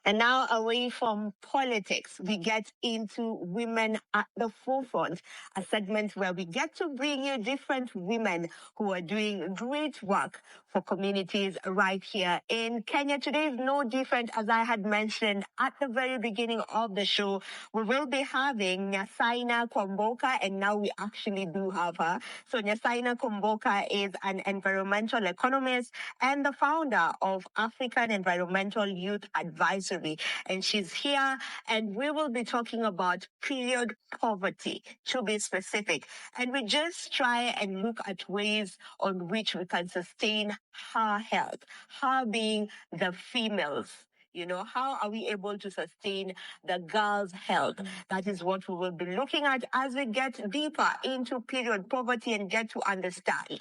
And now, away from politics, we get into Women at the Forefront, a segment where we get to bring you different women who are doing great work for communities right here in Kenya. Today is no different, as I had mentioned at the very beginning of the show. We will be having Nyasaina Kwamboka, and now we actually do have her. So Nyasaina Kwamboka is an environmental economist and the founder of African Environmental Youth Advisory. And she's here, and we will be talking about period poverty, to be specific. And we just try and look at ways on which we can sustain her health, her being the females. You know, how are we able to sustain the girls' health? That is what we will be looking at as we get deeper into period poverty and get to understand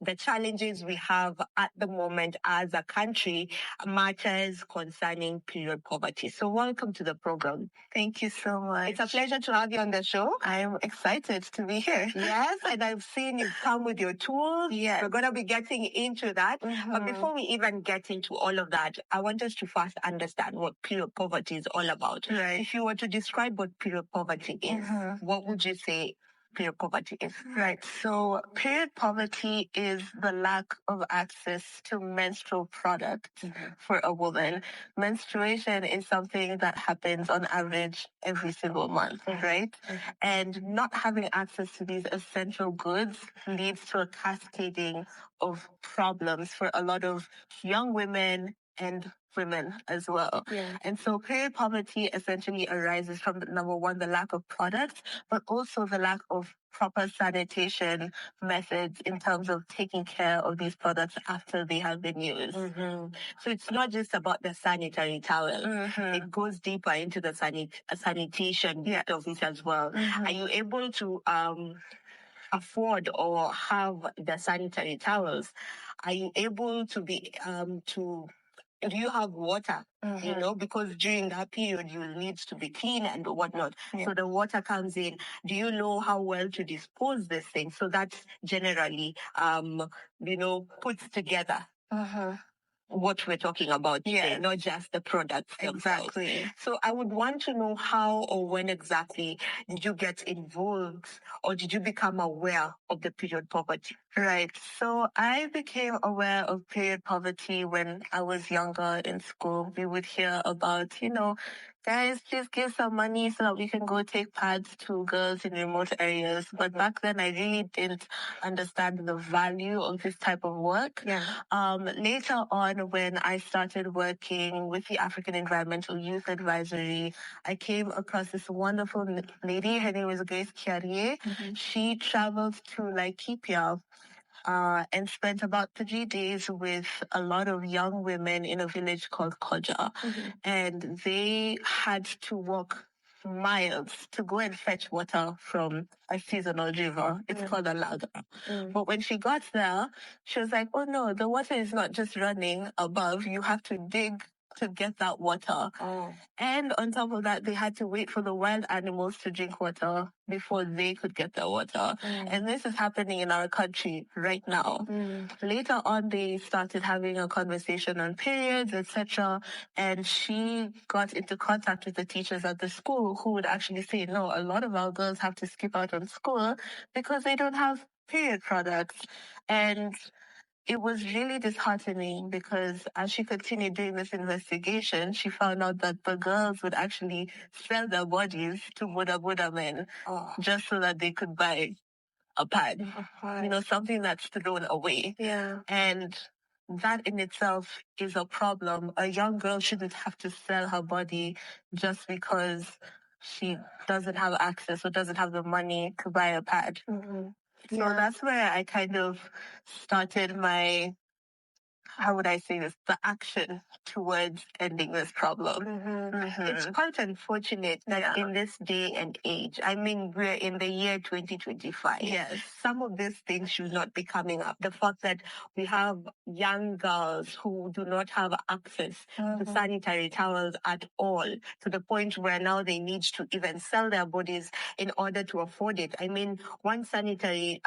the challenges we have at the moment as a country, matters concerning period poverty. So welcome to the program. Thank you so much. It's a pleasure to have you on the show. I'm excited to be here. Yes, and I've seen you come with your tools. Yes. We're going to be getting into that. But before we even get into all of that, I want us to first understand what period poverty is all about. Right. If you were to describe what period poverty is, what would you say period poverty is? Right. So period poverty is the lack of access to menstrual products for a woman. Menstruation is something that happens on average every single month, right? And not having access to these essential goods leads to a cascading of problems for a lot of young women and women as well. Yeah. And so period poverty essentially arises from, number one, the lack of products, but also the lack of proper sanitation methods in terms of taking care of these products after they have been used. So it's not just about the sanitary towel. It goes deeper into the sanitation bit of it as well. Are you able to afford or have the sanitary towels? Are you able to be do you have water? You know, because during that period you need to be clean and whatnot. Yeah. So the water comes in. Do you know how well to dispose this thing? So that's generally puts together what we're talking about today, not just the products themselves. Exactly. So I would want to know how or when exactly did you get involved or did you become aware of the period poverty? Right. So I became aware of period poverty when I was younger in school. We would hear about, guys, please give some money so that we can go take pads to girls in remote areas. But back then, I really didn't understand the value of this type of work. Yeah. Later on, when I started working with the African Environmental Youth Advisory, I came across this wonderful lady. Her name was Kiarie. She traveled to Laikipia and spent about 3 days with a lot of young women in a village called Koja. And they had to walk miles to go and fetch water from a seasonal river. It's called a laga. But when she got there, she was like, oh no, the water is not just running above. You have to dig to get that water. And on top of that, they had to wait for the wild animals to drink water before they could get the water. And this is happening in our country right now. Later on, they started having a conversation on periods, etc. And she got into contact with the teachers at the school who would actually say, no, a lot of our girls have to skip out on school because they don't have period products. And it was really disheartening because as she continued doing this investigation, she found out that the girls would actually sell their bodies to Buddha men just so that they could buy a pad. Something that's thrown away. Yeah. And that in itself is a problem. A young girl shouldn't have to sell her body just because she doesn't have access or doesn't have the money to buy a pad. So that's where I kind of started my, how would I say this, the action towards ending this problem. It's quite unfortunate that in this day and age, I mean, we're in the year 2025. Yes. Some of these things should not be coming up. The fact that we have young girls who do not have access to sanitary towels at all, to the point where now they need to even sell their bodies in order to afford it. I mean, one sanitary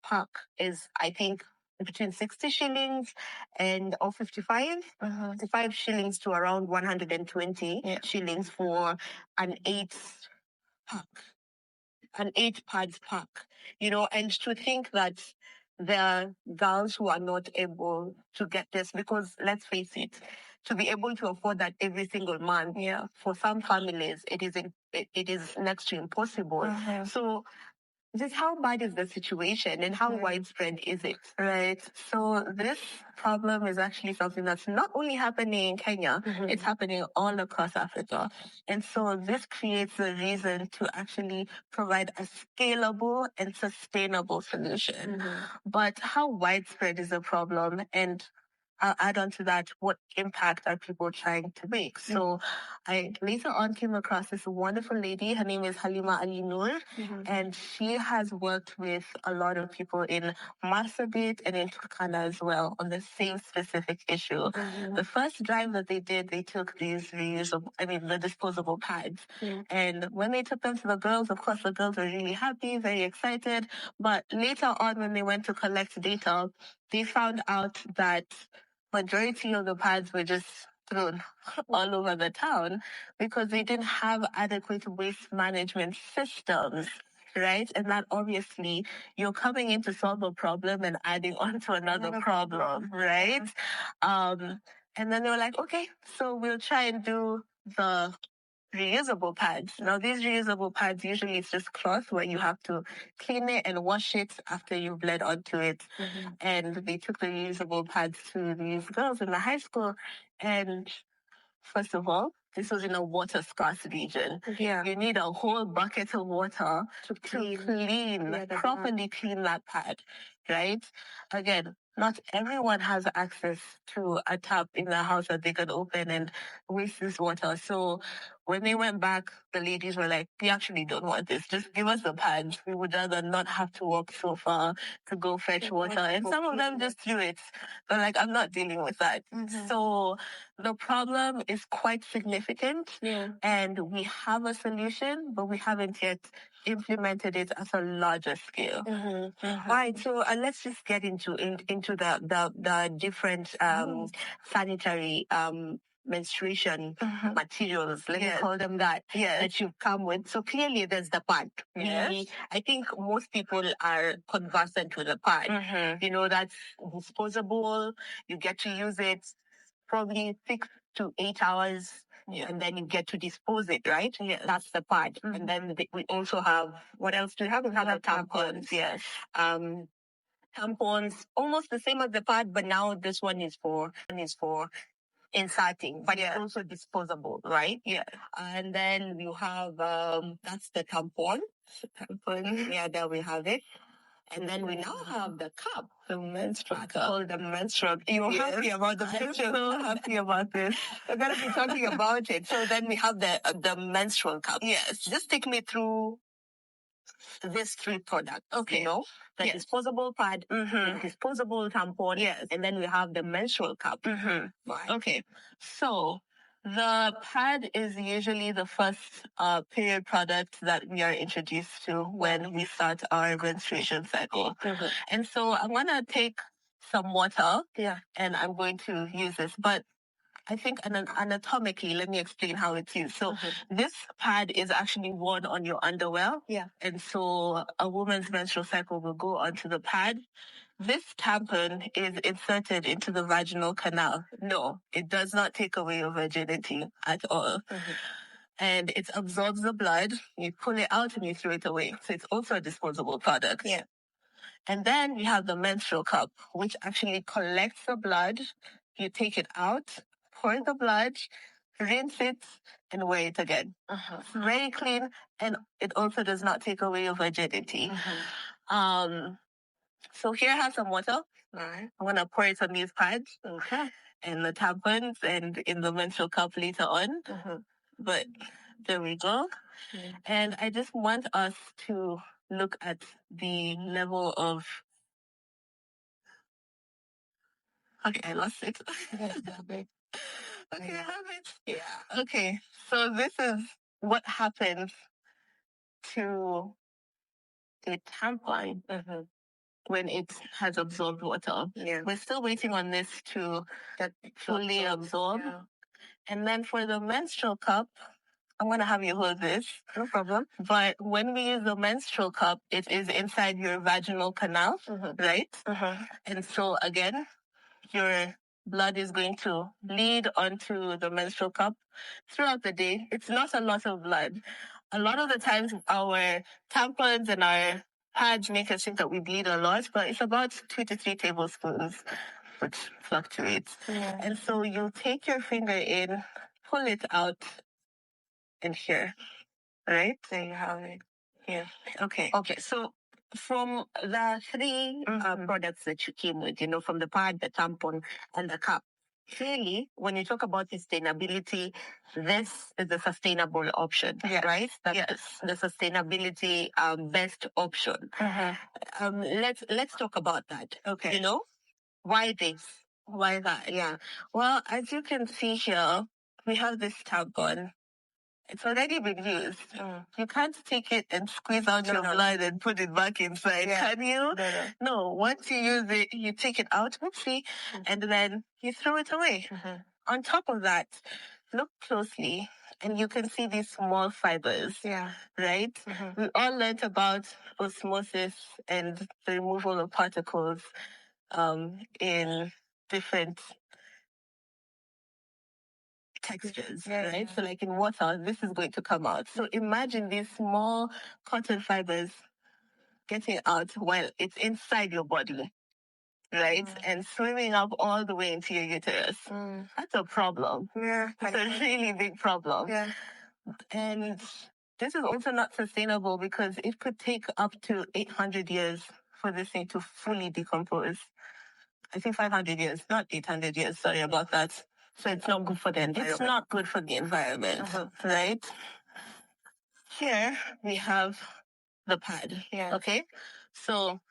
pack is, I think, between 60 shillings and or 55, 55 shillings to around 120 shillings for an pack, an 8 pads pack, and to think that there are girls who are not able to get this because let's face it, to be able to afford that every single month, for some families, it is next to impossible. So just how bad is the situation and how widespread is it? Right. So this problem is actually something that's not only happening in Kenya, it's happening all across Africa. And so this creates a reason to actually provide a scalable and sustainable solution. But how widespread is the problem? And I'll add on to that, what impact are people trying to make? So I later on came across this wonderful lady. Her name is Halima Alinoor, and she has worked with a lot of people in Marsabit and in Turkana as well on the same specific issue. The first drive that they did, they took these the disposable pads. And when they took them to the girls, of course, the girls were really happy, very excited. But later on, when they went to collect data, they found out that majority of the pads were just thrown all over the town because they didn't have adequate waste management systems, right? And that obviously you're coming in to solve a problem and adding on to another problem, right? And then they were like, okay, so we'll try and do the reusable pads. Now, these reusable pads, usually it's just cloth where you have to clean it and wash it after you've bled onto it. And they took the reusable pads to these girls in the high school. And first of all, this was in a water scarce region. Yeah. You need a whole bucket of water to properly clean that pad, right? Again, not everyone has access to a tap in the house that they can open and waste this water. So when they went back, the ladies were like, we actually don't want this. Just give us the pads. We would rather not have to walk so far to go fetch water. And some of them just threw it. They're like, I'm not dealing with that. So the problem is quite significant, and we have a solution, but we haven't yet implemented it at a larger scale. All right, so let's just get into the different sanitary menstruation materials, let me call them that, that you come with. So clearly there's the pad. I think most people are conversant with the pad. That's disposable. You get to use it probably 6 to 8 hours, and then you get to dispose it, right? That's the pad. And then we also have, what else do we have? We have the tampons. Tampons, almost the same as the pad, but now this one is for inserting, but it's also disposable, right? And then you have, that's the tampon. There we have it. And then we now have the cup, the menstrual cup. Called the menstrual. You're happy about the menstrual? I'm so happy about this. We're going to be talking about it. So then we have the menstrual cup. Just take me through these 3 products. Okay. The disposable pad, the disposable tampon, and then we have the menstrual cup. Right. Okay. So the pad is usually the first period product that we are introduced to when we start our menstruation cycle. And so I'm going to take some water and I'm going to use this. But I think anatomically, let me explain how it's used. So this pad is actually worn on your underwear. And so a woman's menstrual cycle will go onto the pad. This tampon is inserted into the vaginal canal. No, it does not take away your virginity at all. And it absorbs the blood. You pull it out and you throw it away. So it's also a disposable product. And then we have the menstrual cup, which actually collects the blood. You take it out, pour the blood, rinse it, and wear it again. It's very clean, and it also does not take away your virginity. So here I have some water. I'm going to pour it on these pads and the tampons and in the menstrual cup later on. But there we go. And I just want us to look at the level of... Okay, I lost it. Okay, I have it. Okay, so this is what happens to the tampon when it has absorbed water. Yeah. We're still waiting on this to fully absorb. Yeah. And then for the menstrual cup, I'm going to have you hold this. No problem. But when we use the menstrual cup, it is inside your vaginal canal, right? And so again, your blood is going to bleed onto the menstrual cup throughout the day. It's not a lot of blood. A lot of the times our tampons and our pads make us think that we bleed a lot, but it's about 2 to 3 tablespoons, which fluctuates. Yeah. And so you'll take your finger in, pull it out, and here, right? There you have it. Here. Okay. Okay. So from the 3 products that you came with, from the pad, the tampon, and the cup, clearly, when you talk about sustainability, this is the sustainable option, right? Yes. The sustainability best option. Let's talk about that. Okay. Why this? Why that? Yeah. Well, as you can see here, we have this tampon. It's already been used. You can't take it and squeeze out your blood and put it back inside, can you? No. Once you use it, you take it out, and then you throw it away. On top of that, look closely, and you can see these small fibers, right? We all learned about osmosis and the removal of particles in different textures, right? So like in water, this is going to come out. So imagine these small cotton fibers getting out while it's inside your body, right? And swimming up all the way into your uterus. That's a problem. Yeah. It's a really big problem. Yeah. And this is also not sustainable because it could take up to 800 years for this thing to fully decompose. I think 500 years, not 800 years. Sorry about that. So it's not good for the environment. It's not good for the environment, right? Here we have the pad. Yeah. Okay. So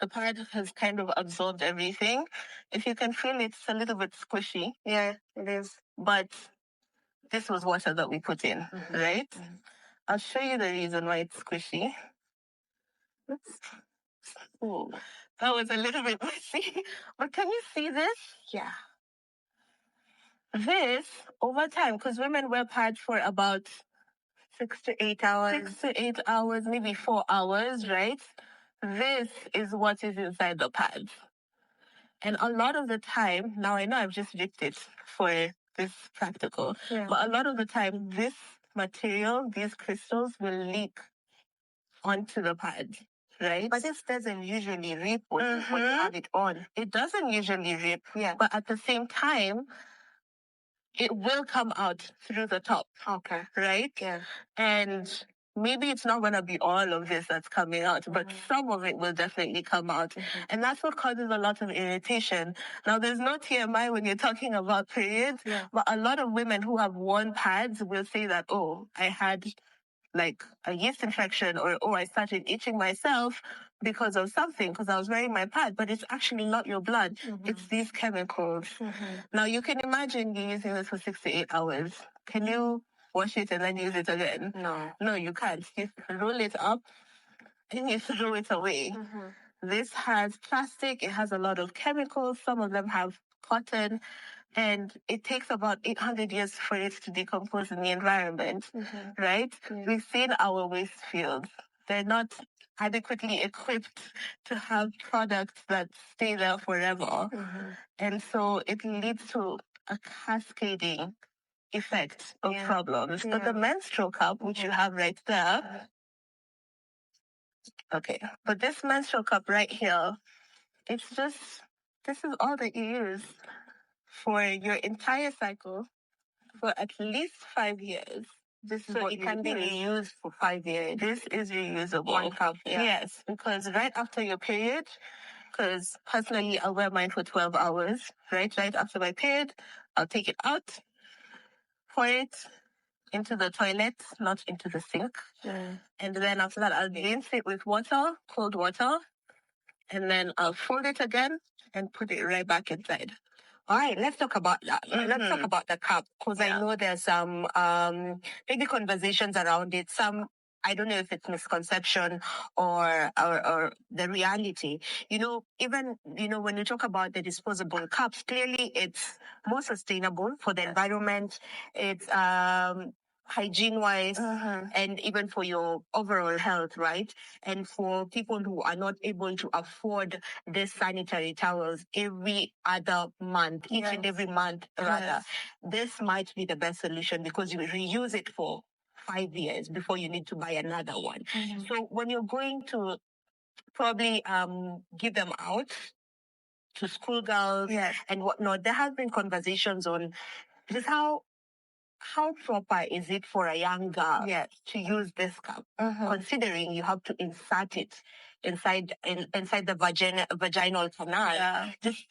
the pad has kind of absorbed everything. If you can feel it's a little bit squishy. Yeah, it is. But this was water that we put in, right? I'll show you the reason why it's squishy. Oops. Oh, that was a little bit messy. But can you see this? Yeah. This, over time, because women wear pads for about 6 to 8 hours. 6 to 8 hours, maybe 4 hours, right? This is what is inside the pads. And a lot of the time, now I know I've just ripped it for this practical, but a lot of the time, this material, these crystals will leak onto the pad, right? But this doesn't usually rip when you have it on. It doesn't usually rip, but at the same time, it will come out through the top. Okay. Right? Yeah. And maybe it's not going to be all of this that's coming out, but some of it will definitely come out. And that's what causes a lot of irritation. Now, there's no TMI when you're talking about periods, but a lot of women who have worn pads will say that, oh, I had like a yeast infection, or I started itching myself because of something, because I was wearing my pad, but it's actually not your blood. It's these chemicals. Now, you can imagine you using this for 6 to 8 hours. Can you wash it and then use it again? No, you can't. You roll it up and you throw it away. This has plastic. It has a lot of chemicals. Some of them have cotton. And it takes about 800 years for it to decompose in the environment, right? We've seen our waste fields. They're not adequately equipped to have products that stay there forever. And so it leads to a cascading effect of problems. But the menstrual cup, which you have right there, okay, but this menstrual cup right here, it's just, this is all that you use for your entire cycle for at least 5 years. This is what it can be reused for 5 years. This is reusable. 1 cup. Yes, because right after your period, because personally I'll wear mine for 12 hours, right after my period, I'll take it out, pour it into the toilet, not into the sink. And then after that, I'll rinse it with water, cold water, and then I'll fold it again and put it right back inside. All right, let's talk about that. Let's talk about the cup, because I know there's some big conversations around it. Some I don't know if it's misconception or the reality. Even when you talk about the disposable cups, clearly it's more sustainable for the environment. It's hygiene wise and even for your overall health, right? And for people who are not able to afford these sanitary towels every other month, each and every month rather, this might be the best solution because you reuse it for 5 years before you need to buy another one. So when you're going to probably give them out to schoolgirls and whatnot, there have been conversations on just how proper is it for a young girl to use this cup, considering you have to insert it inside the vaginal canal. Just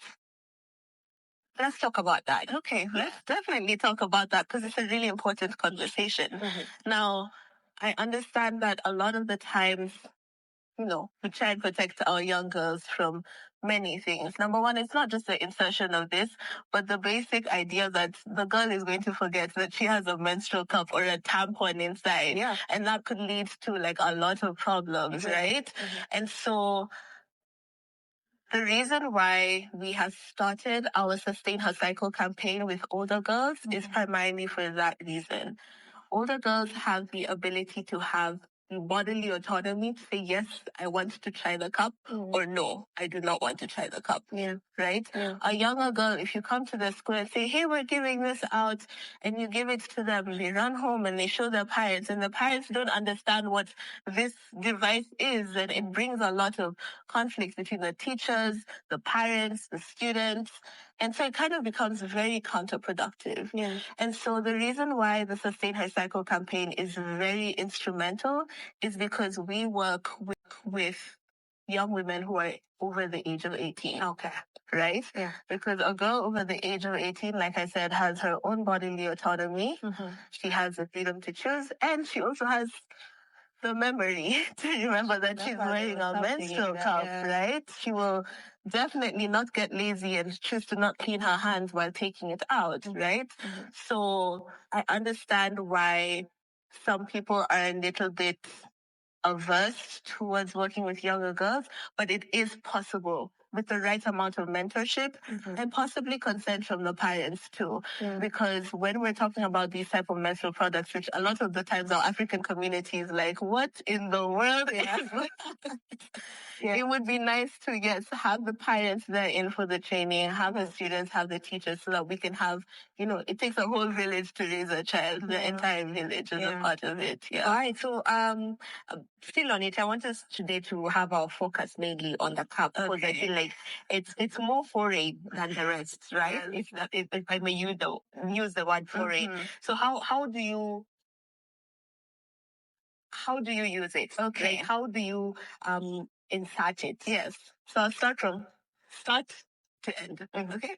let's talk about that. Okay, let's definitely talk about that because it's a really important conversation. Now, I understand that a lot of the times, we try and protect our young girls from many things. Number one, it's not just the insertion of this, but the basic idea that the girl is going to forget that she has a menstrual cup or a tampon inside. Yeah. And that could lead to like a lot of problems, right? And so the reason why we have started our Sustain Her Cycle campaign with older girls is primarily for that reason. Older girls have the ability to have bodily autonomy to say, yes, I want to try the cup, or no, I do not want to try the cup. Yeah. Right? Yeah. A younger girl, if you come to the school and say, hey, we're giving this out, and you give it to them, they run home and they show their parents, and the parents don't understand what this device is, and it brings a lot of conflict between the teachers, the parents, the students. And so it kind of becomes very counterproductive. Yeah. And so the reason why the Sustain Her Cycle campaign is very instrumental is because we work with young women who are over the age of 18. Okay. Right? Yeah. Because a girl over the age of 18, like I said, has her own bodily autonomy. She has the freedom to choose, and she also has the memory to remember that she's wearing a menstrual cup, right? She will definitely not get lazy and choose to not clean her hands while taking it out, right? So I understand why some people are a little bit averse towards working with younger girls, but it is possible with the right amount of mentorship and possibly consent from the parents too. Yeah. Because when we're talking about these type of menstrual products, which a lot of the times our African communities like, what in the world is it would be nice to have the parents there in for the training, have the students, have the teachers, so that we can have, it takes a whole village to raise a child. The entire village is a part of it. Yeah. All right. So still on it, I want us today to have our focus mainly on the cup, because I feel like it's more foreign than the rest, right? If I may use the word foreign. So how do you use it? Okay. Like, how do you insert it? Yes. So I'll start from start to end. Okay.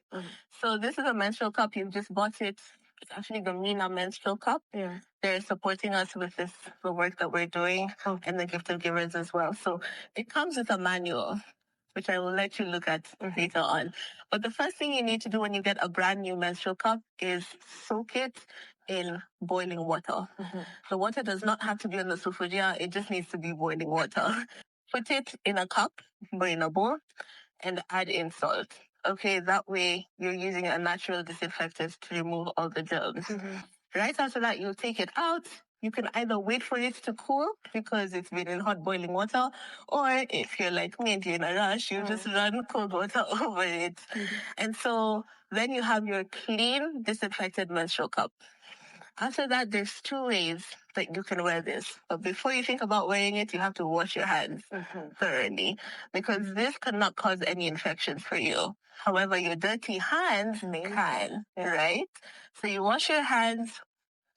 So this is a menstrual cup. You've just bought it. It's actually the Mina menstrual cup. Yeah. They're supporting us with the work that we're doing, and the gift of givers as well. So it comes with a manual, which I will let you look at later on. But the first thing you need to do when you get a brand new menstrual cup is soak it in boiling water. The water does not have to be on the sufuria. It just needs to be boiling water. Put it in a cup or in a bowl and add in salt. Okay, that way you're using a natural disinfectant to remove all the germs. Right after that, you'll take it out. You can either wait for it to cool because it's been in hot boiling water, or if you're like me and you're in a rush, you just run cold water over it. And so then you have your clean, disinfected menstrual cup. After that, there's 2 ways that you can wear this. But before you think about wearing it, you have to wash your hands thoroughly, because this cannot cause any infections for you. However, your dirty hands can, right? So you wash your hands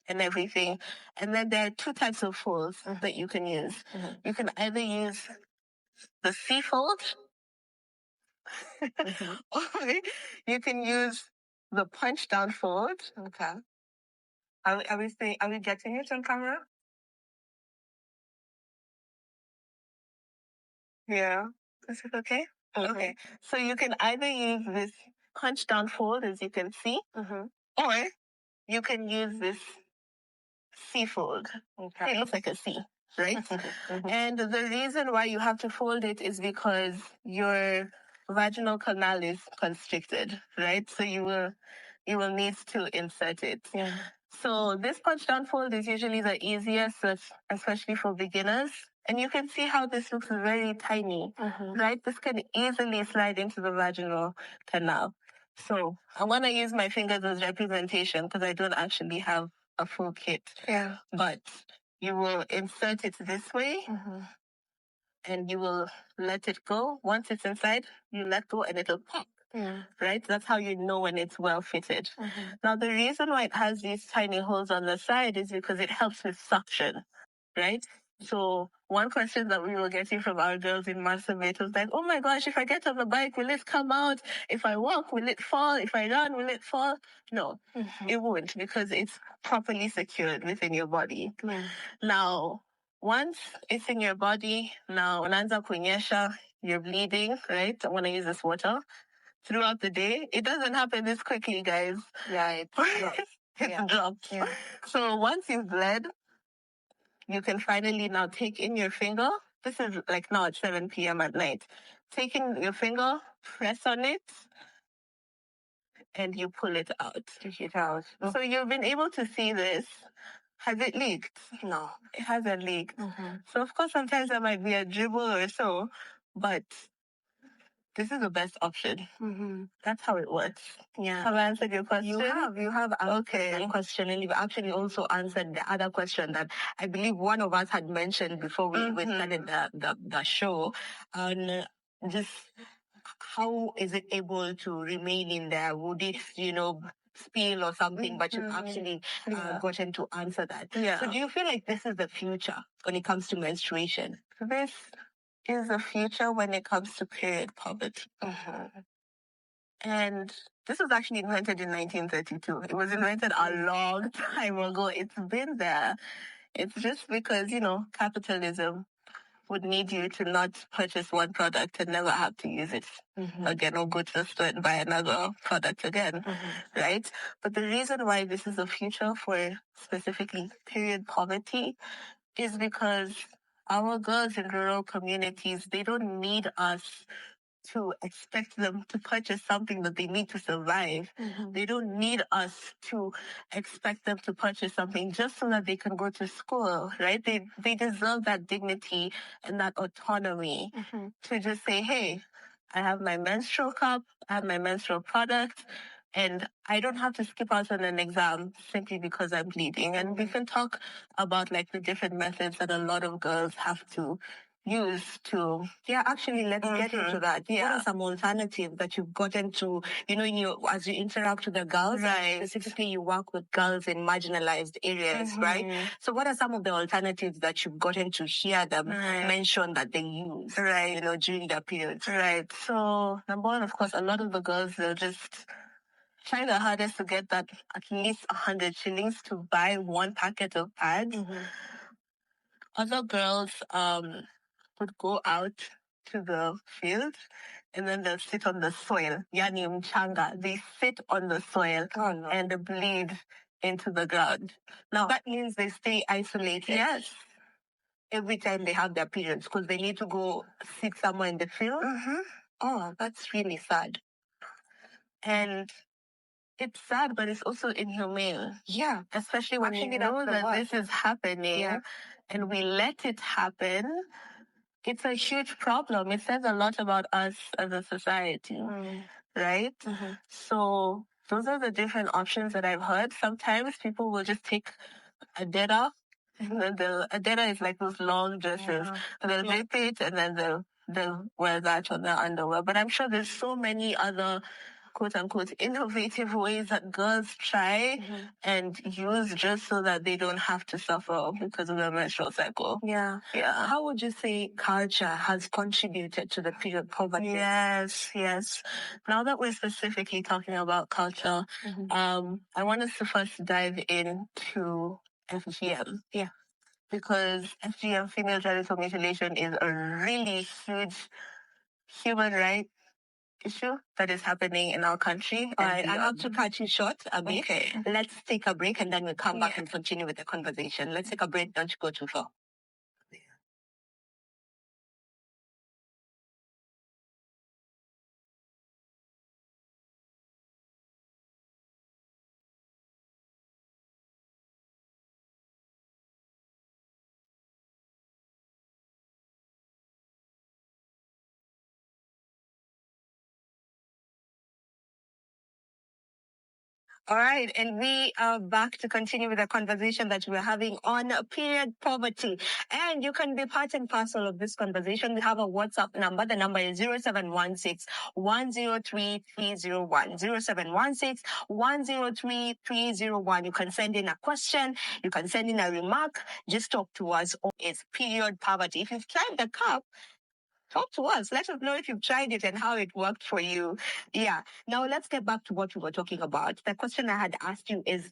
and everything. And then there are 2 types of folds that you can use. You can either use the C fold, or you can use the punch down fold. Okay. Are we getting it on camera? Yeah. Is it okay? Okay. So you can either use this punch down fold, as you can see, or you can use this C fold. Okay. It looks like a C. right? And the reason why you have to fold it is because your vaginal canal is constricted, right? So you will need to insert it. Yeah. So this punch down fold is usually the easiest, especially for beginners. And you can see how this looks very tiny, right? This can easily slide into the vaginal canal. So I want to use my fingers as representation because I don't actually have a full kit. Yeah. But you will insert it this way and you will let it go. Once it's inside, you let go and it'll pop. Yeah. Right? That's how you know when it's well fitted. Now, the reason why it has these tiny holes on the side is because it helps with suction, right? So one question that we were getting from our girls in Marsabit was like, oh my gosh, if I get on the bike, will it come out? If I walk, will it fall? If I run, will it fall? No, it won't because it's properly secured within your body. Yeah. Now, once it's in your body, now unaanza kunyesha, you're bleeding, right? I want to use this water. Throughout the day, it doesn't happen this quickly, guys. Yeah, it drops. Yeah. So once you've bled, you can finally now take in your finger. This is like now at 7 p.m. at night. Take in your finger, press on it, and you pull it out. Take it out. So you've been able to see this. Has it leaked? No, it hasn't leaked. So of course sometimes there might be a dribble or so, but this is the best option. That's how it works. Yeah. Have I answered your question? You have answered that question, and you've actually also answered the other question that I believe one of us had mentioned before we started the show. On just how is it able to remain in there? Would it, spill or something? But you've actually gotten to answer that. Yeah. So do you feel like this is the future when it comes to menstruation? This is the future when it comes to period poverty. And this was actually invented in 1932. It was invented a long time ago. It's been there. It's just because, capitalism would need you to not purchase one product and never have to use it again or go to the store and buy another product again, right? But the reason why this is the future for specifically period poverty is because our girls in rural communities, they don't need us to expect them to purchase something that they need to survive. They don't need us to expect them to purchase something just so that they can go to school, right? They deserve that dignity and that autonomy to just say, hey, I have my menstrual cup, I have my menstrual product, and I don't have to skip out on an exam simply because I'm bleeding. And we can talk about like the different methods that a lot of girls have to use to... Yeah, actually, let's get into that. Yeah. What are some alternatives that you've gotten to, as you interact with the girls, right? Specifically, you work with girls in marginalized areas, right? So what are some of the alternatives that you've gotten to hear them mention that they use, during their periods? Right. So number one, of course, a lot of the girls, they'll just try the hardest to get that at least 100 shillings to buy one packet of pads. Other girls would go out to the field and then they'll sit on the soil. Yani mchanga. They sit on the soil and bleed into the ground. Now that means they stay isolated. Yes. Every time they have their periods because they need to go sit somewhere in the field. Oh, that's really sad. And it's sad, but it's also inhumane. Yeah. Especially when you know that this is happening and we let it happen. It's a huge problem. It says a lot about us as a society, right? So those are the different options that I've heard. Sometimes people will just take a data, and then a data is like those long dresses. They'll rip it, and then they'll wear that on their underwear. But I'm sure there's so many other quote-unquote innovative ways that girls try and use just so that they don't have to suffer because of their menstrual cycle. Yeah. How would you say culture has contributed to the period poverty? Yes. Now that we're specifically talking about culture, I want us to first dive into FGM. Yeah. Because FGM, female genital mutilation, is a really huge human right issue that is happening in our country. All right, I have to cut you short a bit. Okay. Let's take a break and then we'll come back and continue with the conversation. Let's take a break. Don't you go too far. All right, and we are back to continue with the conversation that we're having on period poverty. And you can be part and parcel of this conversation. We have a WhatsApp number. The number is 0716 103 301. 0716 103 301. You can send in a question, you can send in a remark, just talk to us. It's period poverty. If you've tried the cup, talk to us. Let us know if you've tried it and how it worked for you. Yeah. Now let's get back to what we were talking about. The question I had asked you is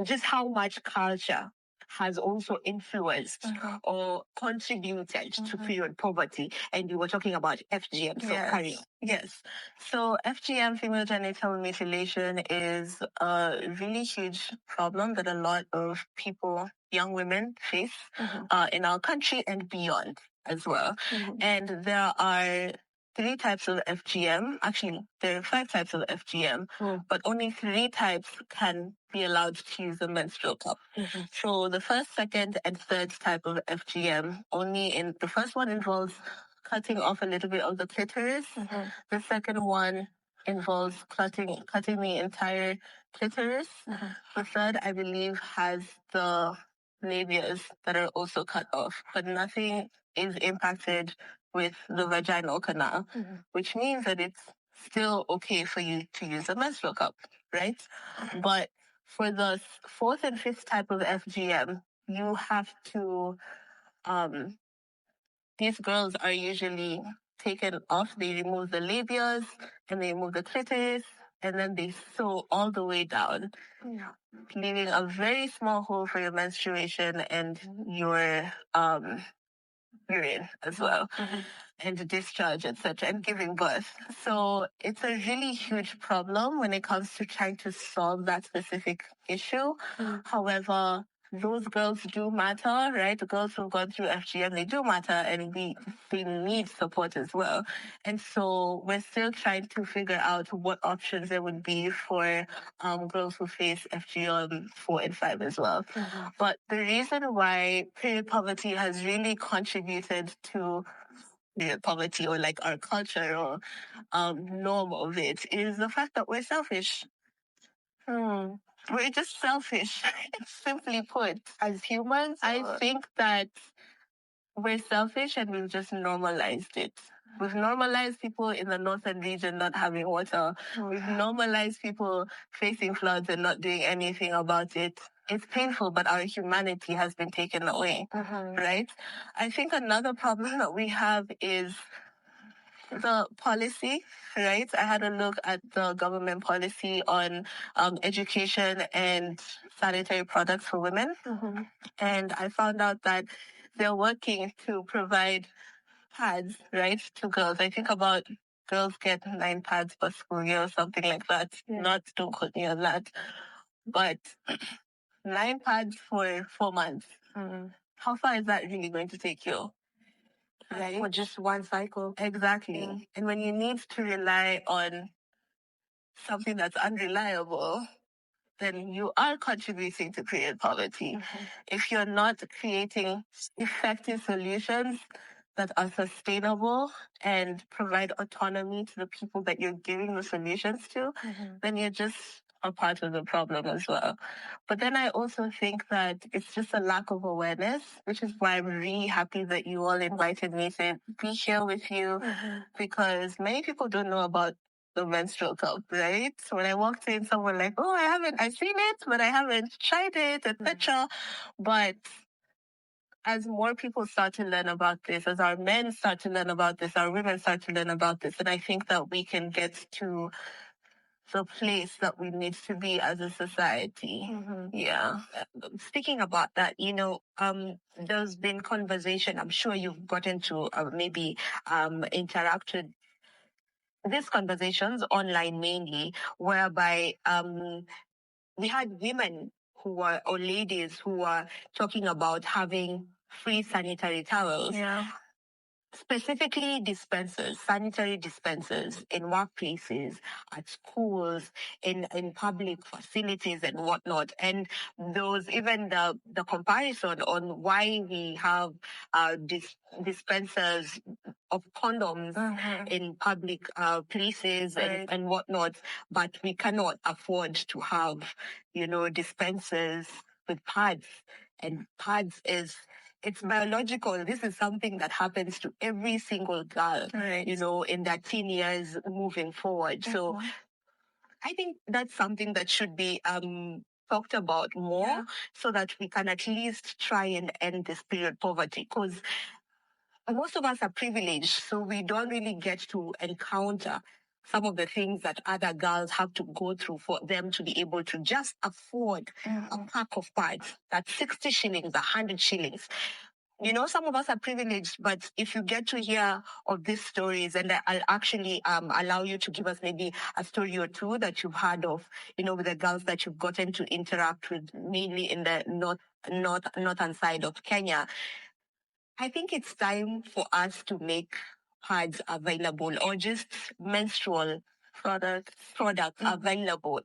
just how much culture has also influenced or contributed to period poverty. And you were talking about FGM. So carry on. Yes. So FGM, female genital mutilation, is a really huge problem that a lot of people, young women, face in our country and beyond as well. And there are 3 types of FGM. Actually, there are 5 types of FGM, but only 3 types can be allowed to use a menstrual cup. So the first, second, and third type of FGM, the first one involves cutting off a little bit of the clitoris. The second one involves cutting the entire clitoris. The third, I believe, has the labias that are also cut off, but nothing is impacted with the vaginal canal, which means that it's still okay for you to use a menstrual cup, right? But for the fourth and fifth type of FGM, you have to, these girls are usually taken off. They remove the labias and they remove the clitoris, and then they sew all the way down, leaving a very small hole for your menstruation and your urine as well, and discharge, etc., and giving birth. So it's a really huge problem when it comes to trying to solve that specific issue. However, those girls do matter, right? The girls who've gone through FGM, they do matter, and they need support as well. And so we're still trying to figure out what options there would be for girls who face FGM 4 and 5 as well. But the reason why period poverty has really contributed to period poverty, or like our culture or norm of it, is the fact that we're selfish. We're just selfish, simply put. As humans, I think that we're selfish and we've just normalized it. We've normalized people in the northern region not having water. We've normalized people facing floods and not doing anything about it. It's painful, but our humanity has been taken away, right? I think another problem that we have is the policy, right? I had a look at the government policy on education and sanitary products for women. And I found out that they're working to provide pads, right, to girls. I think about girls get 9 pads per school year or something like that. Don't quote me on that. But 9 pads for 4 months. How far is that really going to take you? Right? For just one cycle. Exactly. And when you need to rely on something that's unreliable, then you are contributing to period poverty. If you're not creating effective solutions that are sustainable and provide autonomy to the people that you're giving the solutions to, then you're just a part of the problem as well. But then I also think that it's just a lack of awareness, which is why I'm really happy that you all invited me to be here with you, because many people don't know about the menstrual cup, right? So when I walked in, someone like, "Oh, I've seen it, but I haven't tried it, etc." But as more people start to learn about this, as our men start to learn about this, our women start to learn about this, and I think that we can get to the place that we need to be as a society. Yeah. Speaking about that, there's been conversation. I'm sure you've gotten to maybe interact with these conversations online mainly, whereby we had women or ladies who were talking about having free sanitary towels. Yeah. Specifically dispensers, sanitary dispensers in workplaces, at schools, in public facilities and whatnot. And those, even the comparison on why we have dispensers of condoms in public places and whatnot, but we cannot afford to have, dispensers with pads. And pads it's biological. This is something that happens to every single girl, in their teen years moving forward. So I think that's something that should be talked about more so that we can at least try and end this period poverty. Because most of us are privileged, so we don't really get to encounter some of the things that other girls have to go through for them to be able to just afford a pack of pads. That's 60 shillings, 100 shillings. Some of us are privileged, but if you get to hear of these stories, and I'll actually allow you to give us maybe a story or two that you've heard of, with the girls that you've gotten to interact with, mainly in the northern side of Kenya. I think it's time for us to make pads available, or just menstrual products available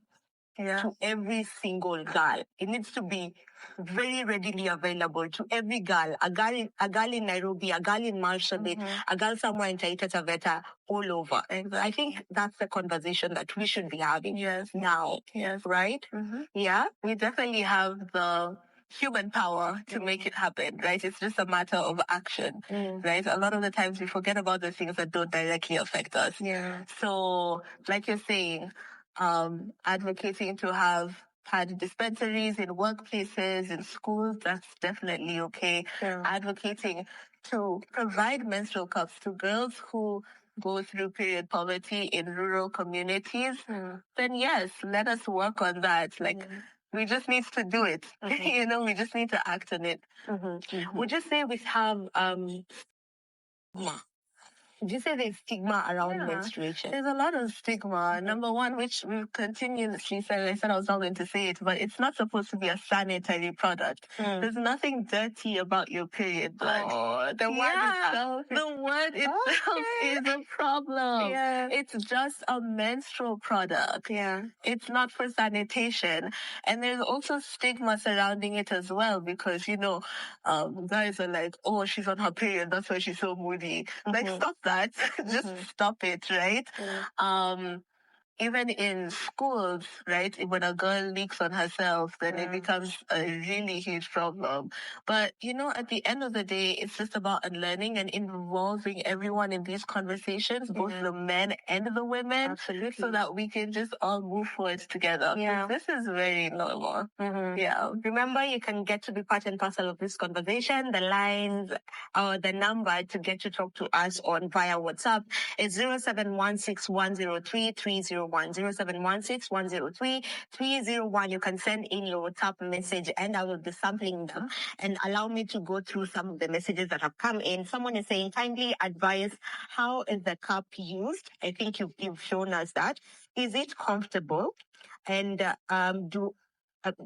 to every single girl. It needs to be very readily available to every girl. A girl in Nairobi, a girl in Marsabit, a girl somewhere in Taita Taveta, all over. Exactly. I think that's the conversation that we should be having now. Yes. Right? Yeah. We definitely have the human power to make it happen, right? It's just a matter of action, right? A lot of the times we forget about the things that don't directly affect us. Yeah. So, like you're saying, advocating to have pad dispensaries in workplaces, in schools, that's definitely okay. Yeah. Advocating to provide menstrual cups to girls who go through period poverty in rural communities, then yes, let us work on that. We just need to do it. We just need to act on it. Would you say we have stigma? Would you say there's stigma around menstruation? There's a lot of stigma. Number one, which we've continuously said, I said I was not going to say it, but it's not supposed to be a sanitary product. There's nothing dirty about your period blood. Oh, the word itself. The word itself is a problem. Yeah. It's just a menstrual product. Yeah. It's not for sanitation. And there's also stigma surrounding it as well, because, guys are like, oh, she's on her period, that's why she's so moody. Like, stop that. Just stop it, right? Even in schools, right? When a girl leaks on herself, then it becomes a really huge problem. But, at the end of the day, it's just about unlearning and involving everyone in these conversations, both the men and the women. Absolutely. So that we can just all move forward together. Yeah. This is very normal. Yeah. Remember, you can get to be part and parcel of this conversation. The lines or the number to get to talk to us on via WhatsApp is 0716103301. 0716103301. You can send in your WhatsApp message and I will be sampling them. And allow me to go through some of the messages that have come in. Someone is saying, kindly advise, how is the cup used? I think you've shown us that. Is it comfortable? And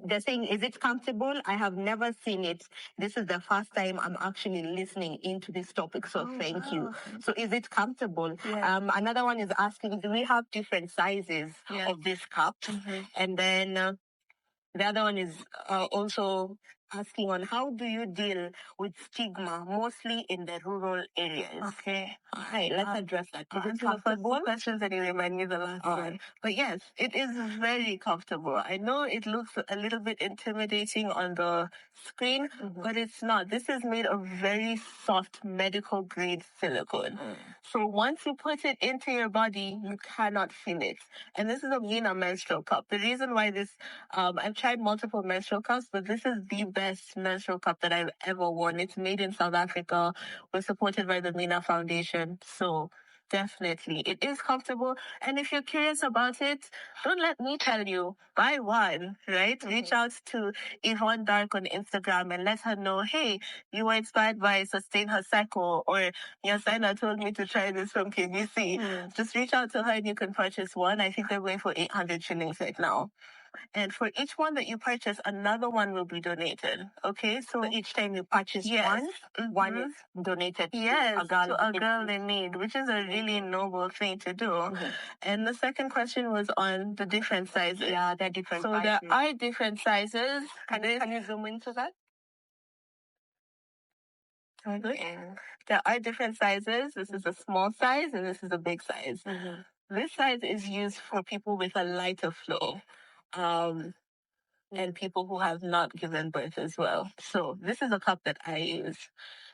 they're saying, is it comfortable? I have never seen it. This is the first time I'm actually listening into this topic, so thank you. So is it comfortable? Yeah. Another one is asking, do we have different sizes of this cup? And then the other one is also asking on, how do you deal with stigma, mostly in the rural areas? Okay. All right, let's address that. Is it comfortable? Questions and you remind me the last one. But yes, it is very comfortable. I know it looks a little bit intimidating on the screen, but it's not. This is made of very soft medical grade silicone. So once you put it into your body, you cannot feel it. And this is a Mina menstrual cup. The reason why this, I've tried multiple menstrual cups, but this is the best menstrual cup that I've ever worn. It's made in South Africa. We're supported by the Mina Foundation. So definitely, it is comfortable. And if you're curious about it, don't let me tell you. Buy one, right? Reach out to Yvonne Dark on Instagram and let her know, hey, you were inspired by Sustain Her Cycle, or Nyasaina told me to try this from KBC. Just reach out to her and you can purchase one. I think they're going for 800 shillings right now. And for each one that you purchase, another one will be donated. Okay, so each time you purchase one is donated to a girl in need, which is a really noble thing to do. And the second question was on the different sizes. Yeah, there are different So sizes. there are different sizes. Can you zoom into that? Okay. There are different sizes. This is a small size and this is a big size. This size is used for people with a lighter flow. And people who have not given birth as well. So this is a cup that I use.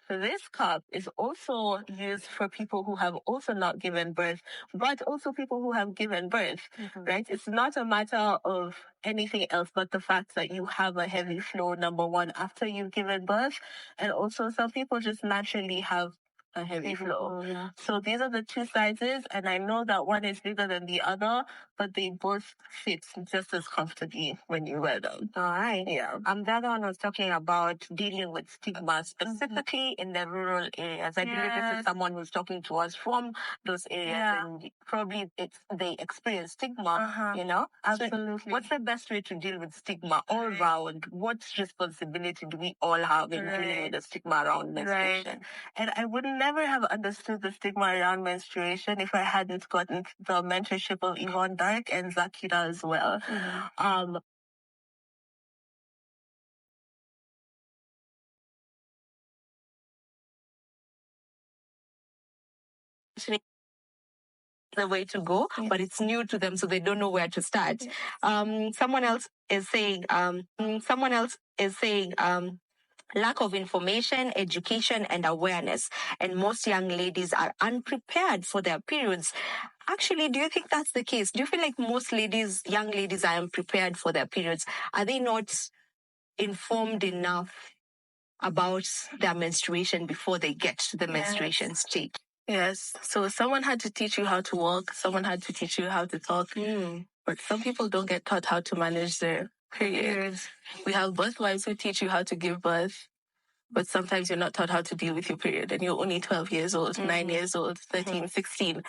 This cup is also used for people who have also not given birth, but also people who have given birth, right? It's not a matter of anything else but the fact that you have a heavy flow, number one, after you've given birth. And also some people just naturally have a heavy flow. Yeah. So these are the two sizes, and I know that one is bigger than the other, but they both fit just as comfortably when you wear them. All right. Yeah. The other one was talking about dealing with stigma, specifically in the rural areas. I believe this is someone who's talking to us from those areas, and probably they experience stigma, you know? Absolutely. So what's the best way to deal with stigma all round? What responsibility do we all have in dealing with the stigma around menstruation? And I would never have understood the stigma around menstruation if I hadn't gotten the mentorship of Yvonne Dark and Zakira as well. The way to go, but it's new to them, so they don't know where to start. Someone else is saying, lack of information, education, and awareness. And most young ladies are unprepared for their periods. Actually, do you think that's the case? Do you feel like most young ladies are unprepared for their periods? Are they not informed enough about their menstruation before they get to the menstruation state? Yes. So someone had to teach you how to walk. Someone had to teach you how to talk. But some people don't get taught how to manage their periods. We have birthwives who teach you how to give birth, but sometimes you're not taught how to deal with your period, and you're only 12 years old, 9 years old, 13, 16.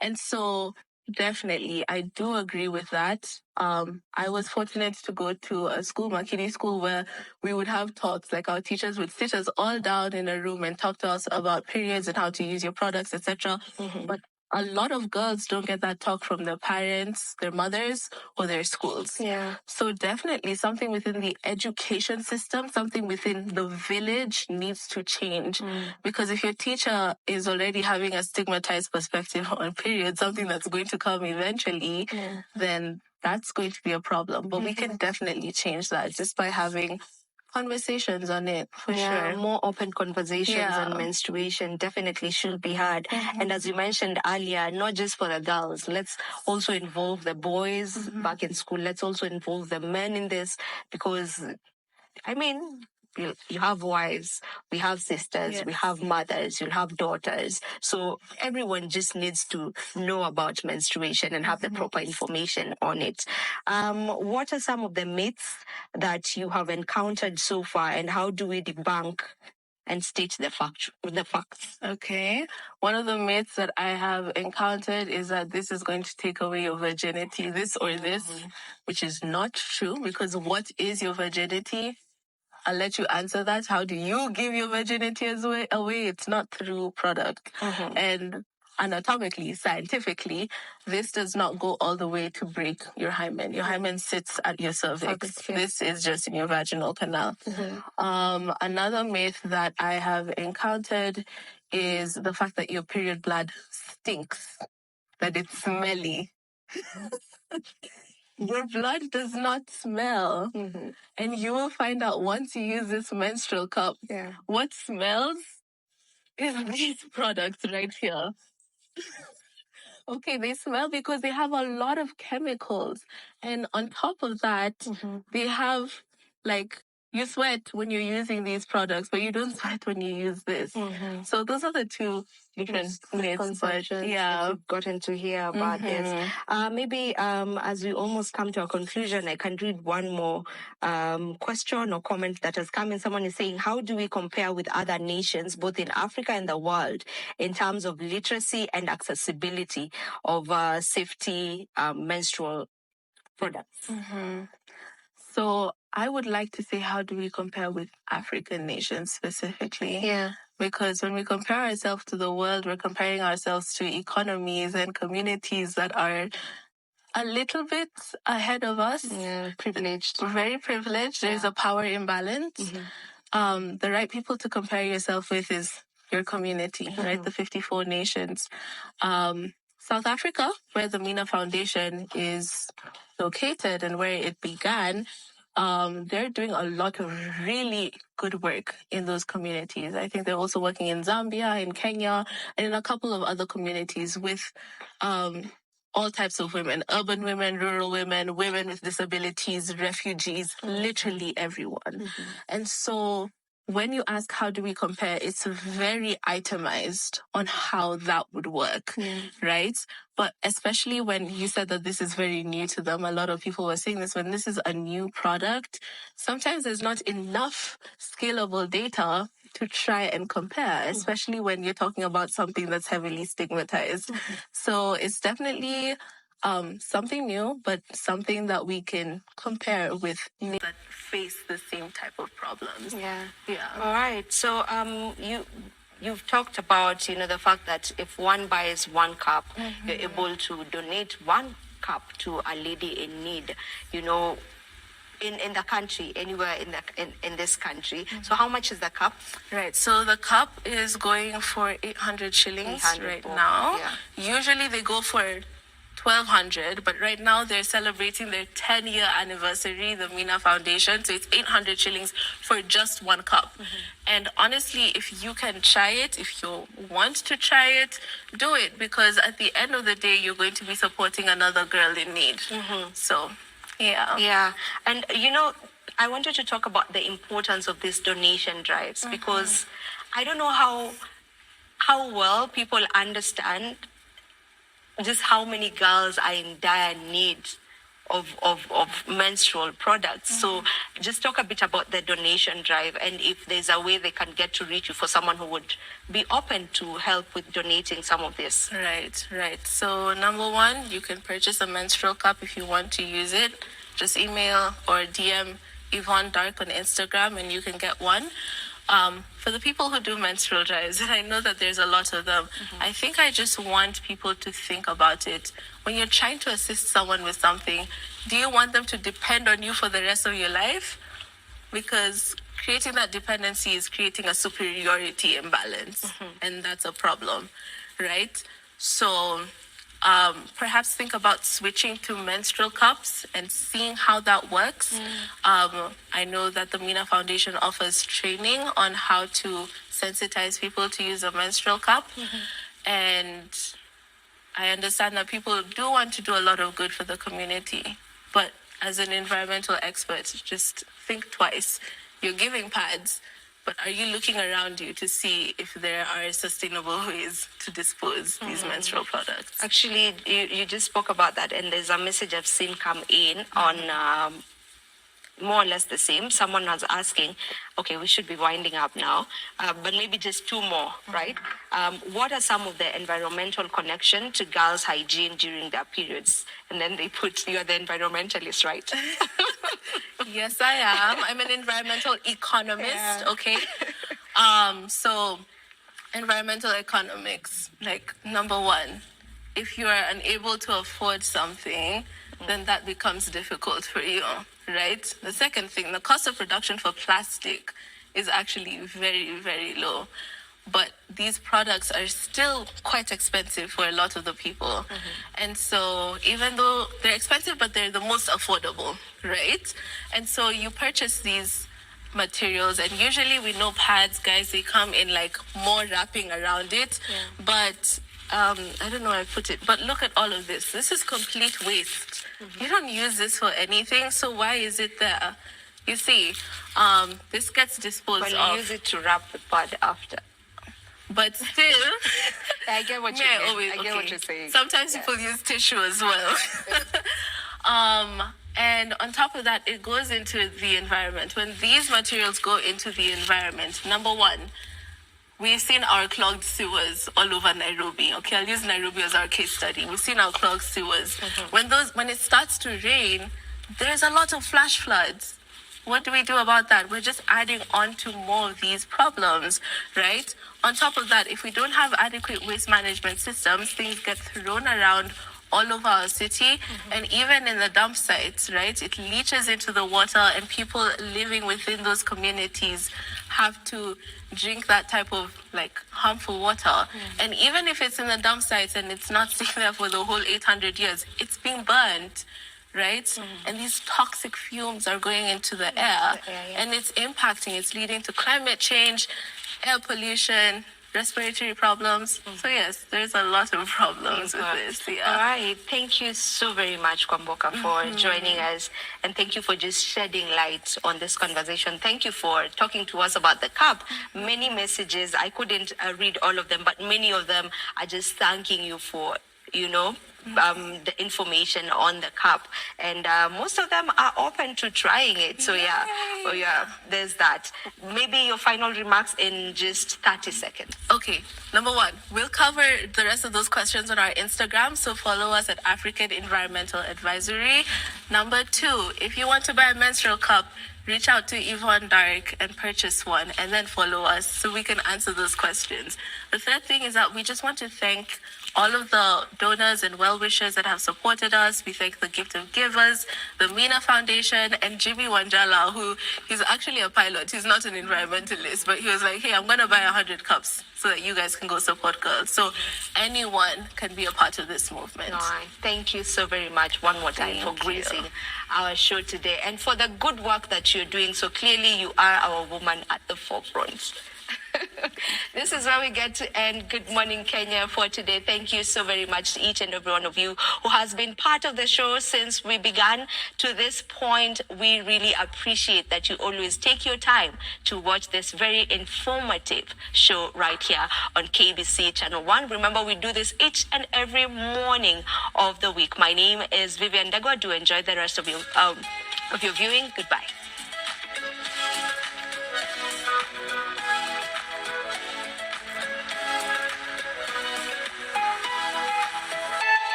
And so definitely, I do agree with that. I was fortunate to go to a school, Makini School, where we would have talks, like our teachers would sit us all down in a room and talk to us about periods and how to use your products, etc. But a lot of girls don't get that talk from their parents, their mothers, or their schools. Yeah. So definitely something within the education system, something within the village needs to change. Because if your teacher is already having a stigmatized perspective on periods, something that's going to come eventually, then that's going to be a problem. But we can definitely change that just by having conversations on it, for sure. More open conversations on menstruation definitely should be had. And as you mentioned earlier, not just for the girls, let's also involve the boys back in school. Let's also involve the men in this, because, I mean, you have wives, we have sisters, we have mothers, you'll have daughters. So everyone just needs to know about menstruation and have the proper information on it. What are some of the myths that you have encountered so far, and how do we debunk and state the facts? Okay. One of the myths that I have encountered is that this is going to take away your virginity, this or this, which is not true, because what is your virginity? I'll let you answer that. How do you give your virginity away? It's not through product. And anatomically, scientifically, this does not go all the way to break your hymen. Your hymen sits at your cervix. This is just in your vaginal canal. Another myth that I have encountered is the fact that your period blood stinks, that it's smelly. Your blood does not smell. And you will find out once you use this menstrual cup, what smells is these products right here. Okay, they smell because they have a lot of chemicals. And on top of that, they have, like, you sweat when you're using these products, but you don't sweat when you use this. So those are the two different misconceptions that you've gotten to hear about this. Maybe as we almost come to a conclusion, I can read one more question or comment that has come in. Someone is saying, how do we compare with other nations, both in Africa and the world, in terms of literacy and accessibility of safety menstrual products? So I would like to say, how do we compare with African nations specifically? Yeah. Because when we compare ourselves to the world, we're comparing ourselves to economies and communities that are a little bit ahead of us. Yeah, privileged. Very privileged. There's a power imbalance. The right people to compare yourself with is your community, right? The 54 nations. South Africa, where the MENA Foundation is located and where it began, they're doing a lot of really good work in those communities. I think they're also working in Zambia, in Kenya, and in a couple of other communities with all types of women, urban women, rural women, women with disabilities, refugees, literally everyone. And so when you ask how do we compare, it's very itemized on how that would work, right? But especially when you said that this is very new to them, a lot of people were saying this, when this is a new product, sometimes there's not enough scalable data to try and compare, especially when you're talking about something that's heavily stigmatized. So it's definitely something new, but something that we can compare with that face the same type of problems. Yeah. All right. So you've talked about the fact that if one buys 1 cup, you're able to donate 1 cup to a lady in need. In the country, anywhere in this country. So how much is the cup? Right. So the cup is going for 800 shillings 800 right now. Yeah. Usually they go for 1,200, but right now they're celebrating their 10-year anniversary, the MENA Foundation. So it's 800 shillings for just 1 cup. And honestly, if you can try it, if you want to try it, do it, because at the end of the day, you're going to be supporting another girl in need. So, yeah. Yeah. And, I wanted to talk about the importance of these donation drives, because I don't know how well people understand just how many girls are in dire need of menstrual products. So just talk a bit about the donation drive, and if there's a way they can get to reach you for someone who would be open to help with donating some of this. Right. So number 1, you can purchase a menstrual cup if you want to use it. Just email or DM Yvonne Dark on Instagram and you can get one. For the people who do menstrual drives, and I know that there's a lot of them, I think I just want people to think about it. When you're trying to assist someone with something, do you want them to depend on you for the rest of your life? Because creating that dependency is creating a superiority imbalance, and that's a problem, right? So perhaps think about switching to menstrual cups and seeing how that works. I know that the MENA Foundation offers training on how to sensitize people to use a menstrual cup. And I understand that people do want to do a lot of good for the community. But as an environmental expert, just think twice. You're giving pads, but are you looking around you to see if there are sustainable ways to dispose these menstrual products? Actually, you just spoke about that, and there's a message I've seen come in on more or less the same. Someone was asking, okay, we should be winding up now, but maybe just 2 more, right? What are some of the environmental connection to girls' hygiene during their periods? And then they put, you're the environmentalist, right? Yes, I am. I'm an environmental economist, okay? So environmental economics, like number 1, if you are unable to afford something, then that becomes difficult for you, right? The second thing, the cost of production for plastic is actually very, very low. But these products are still quite expensive for a lot of the people. And so even though they're expensive, but they're the most affordable, right? And so you purchase these materials, and usually we know pads, guys, they come in like more wrapping around it. But I don't know how I put it, but look at all of this. This is complete waste. You don't use this for anything, so why is it there? You see, this gets disposed of. But you use it to wrap the pad after. But still, I get what you mean. I get what you're saying. Sometimes people use tissue as well. And on top of that, it goes into the environment. When these materials go into the environment, number 1, we've seen our clogged sewers all over Nairobi. Okay, I'll use Nairobi as our case study. We've seen our clogged sewers. When it starts to rain, there's a lot of flash floods. What do we do about that? We're just adding on to more of these problems, right? On top of that, if we don't have adequate waste management systems, things get thrown around all over our city, and even in the dump sites, right? It leaches into the water, and people living within those communities have to drink that type of like harmful water. And even if it's in the dump sites and it's not sitting there for the whole 800 years, it's being burned, right? And these toxic fumes are going into the air, and it's impacting, it's leading to climate change, air pollution, respiratory problems. So yes, there's a lot of problems with this. Yeah. All right. Thank you so very much, Kwamboka, for joining us. And thank you for just shedding light on this conversation. Thank you for talking to us about the cup. Many messages, I couldn't read all of them, but many of them are just thanking you for, the information on the cup, and most of them are open to trying it. So there's that. Maybe your final remarks in just 30 seconds. Okay, number one, we'll cover the rest of those questions on our Instagram, so follow us at African Environmental Advisory. Number two, if you want to buy a menstrual cup, reach out to Yvonne Dark and purchase one, and then follow us so we can answer those questions. The third thing is that we just want to thank all of the donors and well-wishers that have supported us. We thank the Gift of Givers, the Mina Foundation, and Jimmy Wanjala, who he's actually a pilot. He's not an environmentalist, but he was like, hey, I'm going to buy 100 cups so that you guys can go support girls. So anyone can be a part of this movement. All right. Thank you so very much one more time for gracing our show today and for the good work that you're doing. So clearly you are our woman at the forefront. This is where we get to end Good Morning Kenya for today. Thank you so very much to each and every one of you who has been part of the show since we began to this point. We really appreciate that you always take your time to watch this very informative show right here on KBC Channel 1. Remember, we do this each and every morning of the week. My name is Vivian Ndegwa. Do enjoy the rest of your viewing. Goodbye.